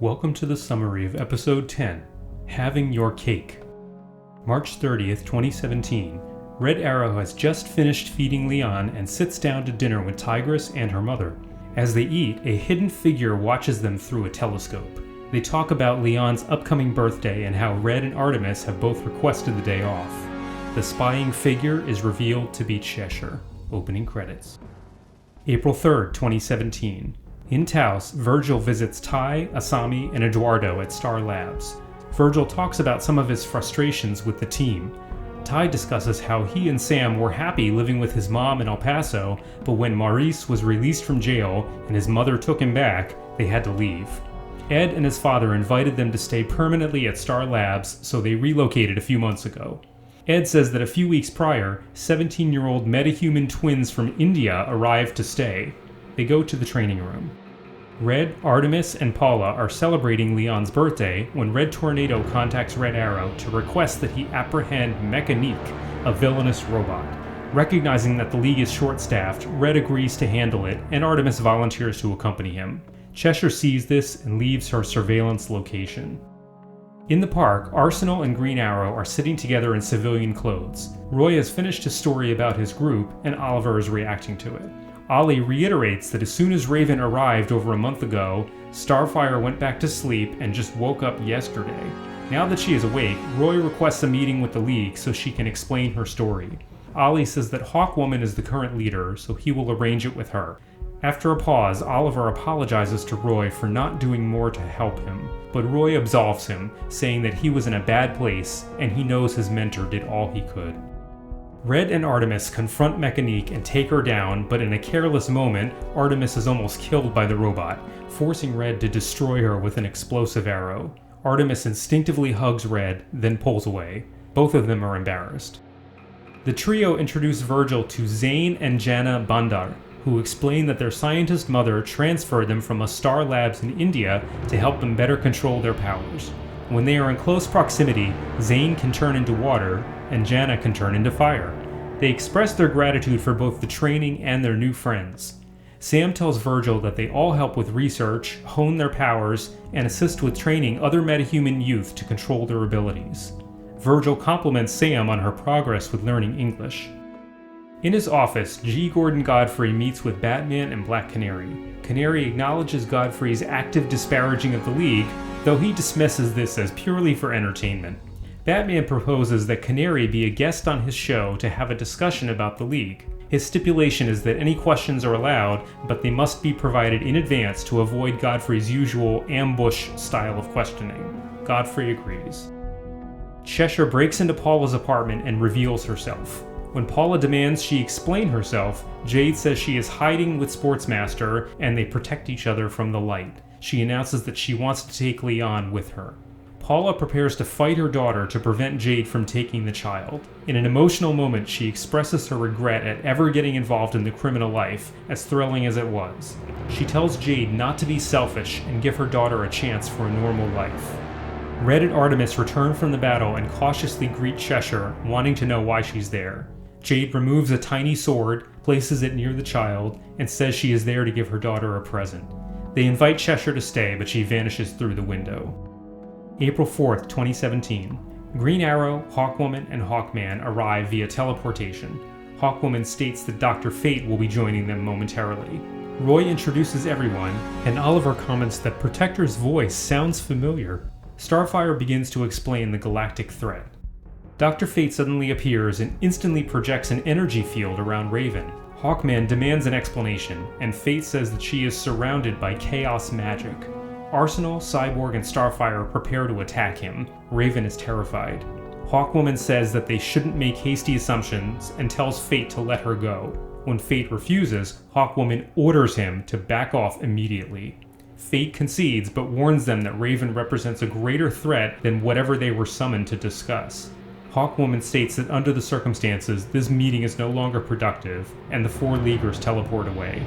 Welcome to the summary of Episode 10, Having Your Cake. March 30th, 2017, Red Arrow has just finished feeding Leon and sits down to dinner with Tigress and her mother. As they eat, a hidden figure watches them through a telescope. They talk about Leon's upcoming birthday and how Red and Artemis have both requested the day off. The spying figure is revealed to be Cheshire. Opening credits. April 3rd, 2017. In Taos, Virgil visits Ty, Asami, and Eduardo at Star Labs. Virgil talks about some of his frustrations with the team. Ty discusses how he and Sam were happy living with his mom in El Paso, but when Maurice was released from jail and his mother took him back, they had to leave. Ed and his father invited them to stay permanently at Star Labs, so they relocated a few months ago. Ed says that a few weeks prior, 17-year-old metahuman twins from India arrived to stay. They go to the training room. Red, Artemis, and Paula are celebrating Leon's birthday when Red Tornado contacts Red Arrow to request that he apprehend Mechanique, a villainous robot. Recognizing that the League is short-staffed, Red agrees to handle it, and Artemis volunteers to accompany him. Cheshire sees this and leaves her surveillance location. In the park, Arsenal and Green Arrow are sitting together in civilian clothes. Roy has finished his story about his group, and Oliver is reacting to it. Ollie reiterates that as soon as Raven arrived over a month ago, Starfire went back to sleep and just woke up yesterday. Now that she is awake, Roy requests a meeting with the League so she can explain her story. Ollie says that Hawkwoman is the current leader, so he will arrange it with her. After a pause, Oliver apologizes to Roy for not doing more to help him, but Roy absolves him, saying that he was in a bad place and he knows his mentor did all he could. Red and Artemis confront Mechanique and take her down, but in a careless moment, Artemis is almost killed by the robot, forcing Red to destroy her with an explosive arrow. Artemis instinctively hugs Red, then pulls away. Both of them are embarrassed. The trio introduce Virgil to Zane and Jana Bandar, who explain that their scientist mother transferred them from a Star Labs in India to help them better control their powers. When they are in close proximity, Zane can turn into water, and Jana can turn into fire. They express their gratitude for both the training and their new friends. Sam tells Virgil that they all help with research, hone their powers, and assist with training other metahuman youth to control their abilities. Virgil compliments Sam on her progress with learning English. In his office, G. Gordon Godfrey meets with Batman and Black Canary. Canary acknowledges Godfrey's active disparaging of the League, though he dismisses this as purely for entertainment. Batman proposes that Canary be a guest on his show to have a discussion about the League. His stipulation is that any questions are allowed, but they must be provided in advance to avoid Godfrey's usual ambush style of questioning. Godfrey agrees. Cheshire breaks into Paula's apartment and reveals herself. When Paula demands she explain herself, Jade says she is hiding with Sportsmaster and they protect each other from the light. She announces that she wants to take Leon with her. Paula prepares to fight her daughter to prevent Jade from taking the child. In an emotional moment, she expresses her regret at ever getting involved in the criminal life, as thrilling as it was. She tells Jade not to be selfish and give her daughter a chance for a normal life. Red and Artemis return from the battle and cautiously greet Cheshire, wanting to know why she's there. Jade removes a tiny sword, places it near the child, and says she is there to give her daughter a present. They invite Cheshire to stay, but she vanishes through the window. April 4th, 2017. Green Arrow, Hawkwoman, and Hawkman arrive via teleportation. Hawkwoman states that Dr. Fate will be joining them momentarily. Roy introduces everyone, and Oliver comments that Protector's voice sounds familiar. Starfire begins to explain the galactic threat. Dr. Fate suddenly appears and instantly projects an energy field around Raven. Hawkman demands an explanation, and Fate says that she is surrounded by chaos magic. Arsenal, Cyborg, and Starfire prepare to attack him. Raven is terrified. Hawkwoman says that they shouldn't make hasty assumptions and tells Fate to let her go. When Fate refuses, Hawkwoman orders him to back off immediately. Fate concedes but warns them that Raven represents a greater threat than whatever they were summoned to discuss. Hawkwoman states that under the circumstances, this meeting is no longer productive, and the four Leaguers teleport away.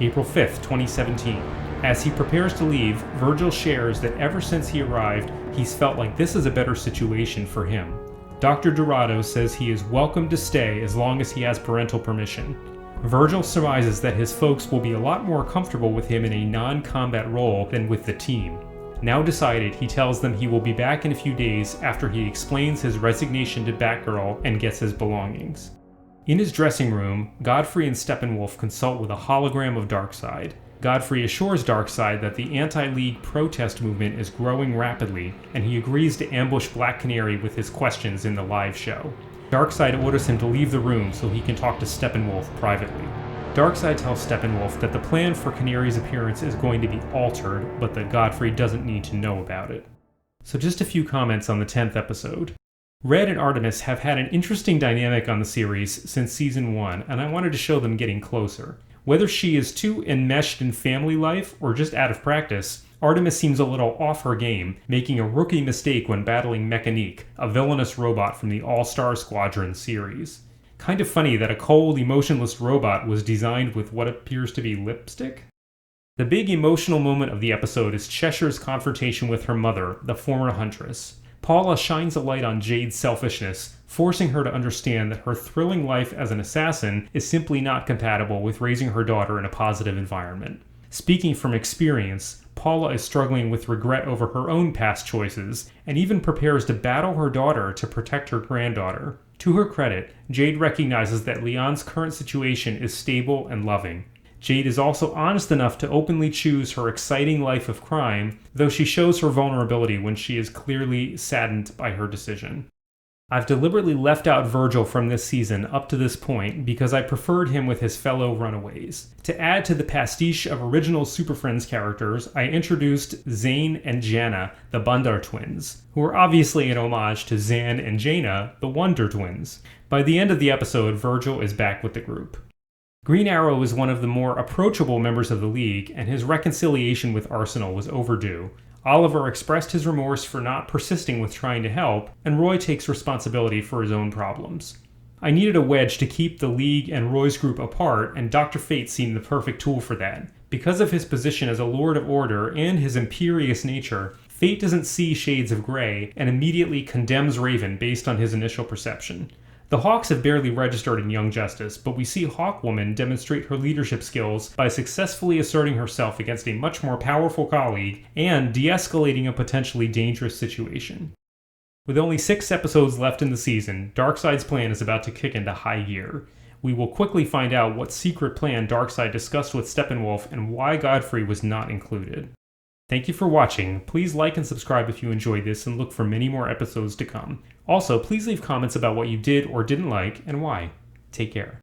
April 5th, 2017. As he prepares to leave, Virgil shares that ever since he arrived, he's felt like this is a better situation for him. Dr. Dorado says he is welcome to stay as long as he has parental permission. Virgil surmises that his folks will be a lot more comfortable with him in a non-combat role than with the team. Now decided, he tells them he will be back in a few days after he explains his resignation to Batgirl and gets his belongings. In his dressing room, Godfrey and Steppenwolf consult with a hologram of Darkseid. Godfrey assures Darkseid that the anti-League protest movement is growing rapidly, and he agrees to ambush Black Canary with his questions in the live show. Darkseid orders him to leave the room so he can talk to Steppenwolf privately. Darkseid tells Steppenwolf that the plan for Canary's appearance is going to be altered, but that Godfrey doesn't need to know about it. So just a few comments on the 10th episode. Red and Artemis have had an interesting dynamic on the series since season 1, and I wanted to show them getting closer. Whether she is too enmeshed in family life or just out of practice, Artemis seems a little off her game, making a rookie mistake when battling Mechanique, a villainous robot from the All-Star Squadron series. Kind of funny that a cold, emotionless robot was designed with what appears to be lipstick? The big emotional moment of the episode is Cheshire's confrontation with her mother, the former Huntress. Paula shines a light on Jade's selfishness, forcing her to understand that her thrilling life as an assassin is simply not compatible with raising her daughter in a positive environment. Speaking from experience, Paula is struggling with regret over her own past choices, and even prepares to battle her daughter to protect her granddaughter. To her credit, Jade recognizes that Leon's current situation is stable and loving. Jade is also honest enough to openly choose her exciting life of crime, though she shows her vulnerability when she is clearly saddened by her decision. I've deliberately left out Virgil from this season up to this point because I preferred him with his fellow runaways. To add to the pastiche of original Super Friends characters, I introduced Zane and Jana, the Bundar twins, who are obviously an homage to Zan and Jaina, the Wonder Twins. By the end of the episode, Virgil is back with the group. Green Arrow is one of the more approachable members of the League, and his reconciliation with Arsenal was overdue. Oliver expressed his remorse for not persisting with trying to help, and Roy takes responsibility for his own problems. I needed a wedge to keep the League and Roy's group apart, and Dr. Fate seemed the perfect tool for that. Because of his position as a Lord of Order and his imperious nature, Fate doesn't see shades of gray and immediately condemns Raven based on his initial perception. The Hawks have barely registered in Young Justice, but we see Hawkwoman demonstrate her leadership skills by successfully asserting herself against a much more powerful colleague and de-escalating a potentially dangerous situation. With only 6 episodes left in the season, Darkseid's plan is about to kick into high gear. We will quickly find out what secret plan Darkseid discussed with Steppenwolf and why Godfrey was not included. Thank you for watching. Please like and subscribe if you enjoyed this and look for many more episodes to come. Also, please leave comments about what you did or didn't like and why. Take care.